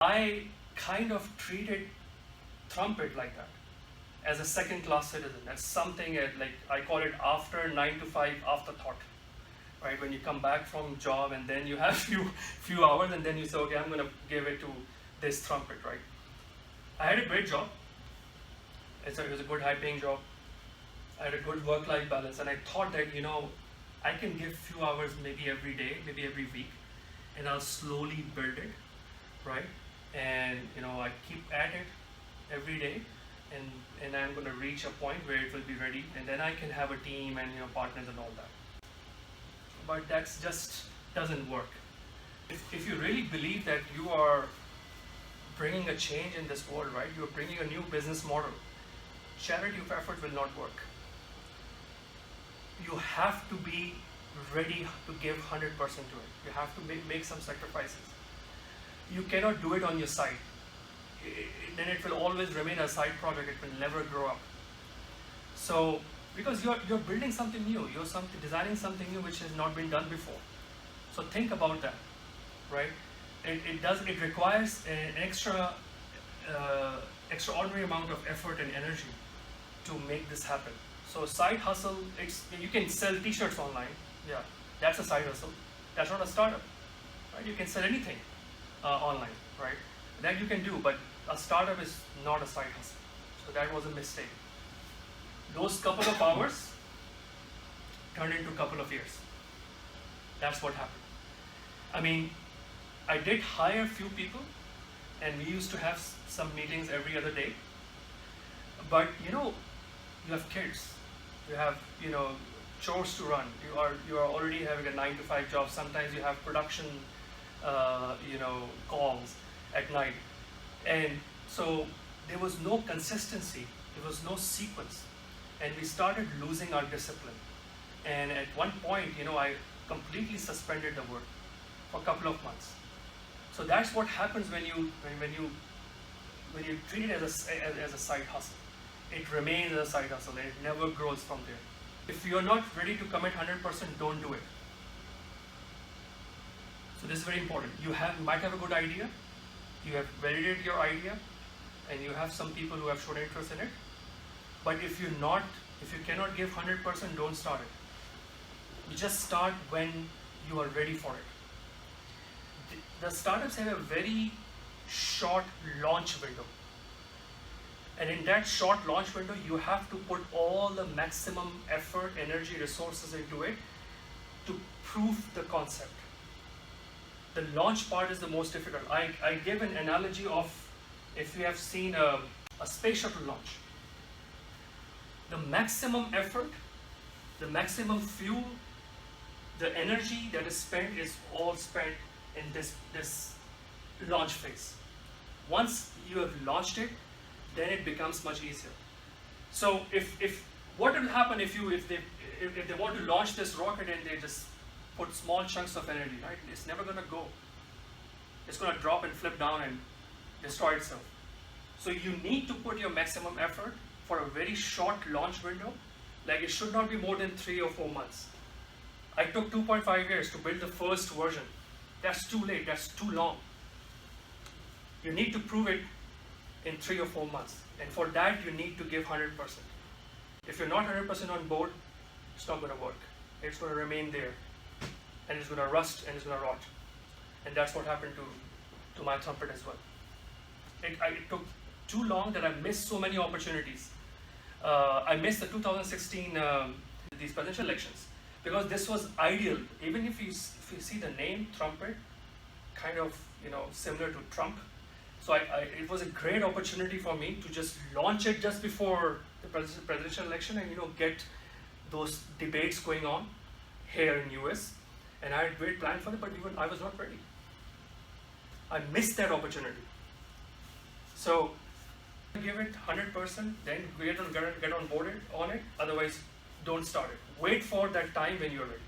I kind of treated trumpet like that, as a second-class citizen. That's something like I call it after 9 to 5 afterthought, right? When you come back from job and then you have few hours and then you say, okay, I'm going to give it to this trumpet, right? I had a great job. It was a good high-paying job. I had a good work-life balance, and I thought that, I can give few hours maybe every day, maybe every week, and I'll slowly build it, right? And I keep at it every day, and I'm going to reach a point where it will be ready, and then I can have a team and partners and all that. But that just doesn't work. If you really believe that you are bringing a change in this world, right? You're bringing a new business model. Charity of effort will not work. You have to be ready to give 100% to it. You have to make some sacrifices. You cannot do it on your side. Then it will always remain a side project. It will never grow up. So, because you're building something new, you're designing something new which has not been done before. So think about that, right? It requires an extraordinary amount of effort and energy to make this happen. So side hustle, you can sell t-shirts online. Yeah, that's a side hustle. That's not a startup, right? You can sell anything online, right? That you can do, but a startup is not a side hustle. So that was a mistake. Those couple of hours turned into a couple of years. That's what happened. I mean, I did hire a few people, and we used to have some meetings every other day. But you have kids, you have chores to run. You are already having a 9 to 5 job. Sometimes you have production calls at night, and so there was no consistency. There was no sequence, and we started losing our discipline. And at one point, I completely suspended the work for a couple of months. So that's what happens when you treat it as a side hustle. It remains a side hustle, and it never grows from there. If you're not ready to commit 100%, don't do it. So this is very important. You might have a good idea, you have validated your idea, and you have some people who have shown interest in it. But if you cannot give 100%, don't start it. You just start when you are ready for it. The startups have a very short launch window. And in that short launch window, you have to put all the maximum effort, energy, resources into it to prove the concept. The launch part is the most difficult. I gave an analogy of, if you have seen a space shuttle launch, the maximum effort, the maximum fuel, the energy that is spent is all spent in this launch phase. Once you have launched it, then it becomes much easier. So if what will happen if they want to launch this rocket and they just put small chunks of energy, right? It's never going to go. It's going to drop and flip down and destroy itself. So you need to put your maximum effort for a very short launch window. Like, it should not be more than 3 or 4 months. I took 2.5 years to build the first version. That's too late, that's too long. You need to prove it in 3 or 4 months. And for that, you need to give 100%. If you're not 100% on board, it's not going to work. It's going to remain there. And it's going to rust and it's going to rot. And that's what happened to my trumpet as well. It took too long that I missed so many opportunities. I missed the 2016 these presidential elections, because this was ideal. Even if you see the name trumpet, kind of similar to Trump. So it was a great opportunity for me to just launch it just before the presidential election, and get those debates going on here in US. And I had a great plan for it, but even I was not ready. I missed that opportunity. So give it 100%, then get on board on it. Otherwise, don't start it. Wait for that time when you're ready.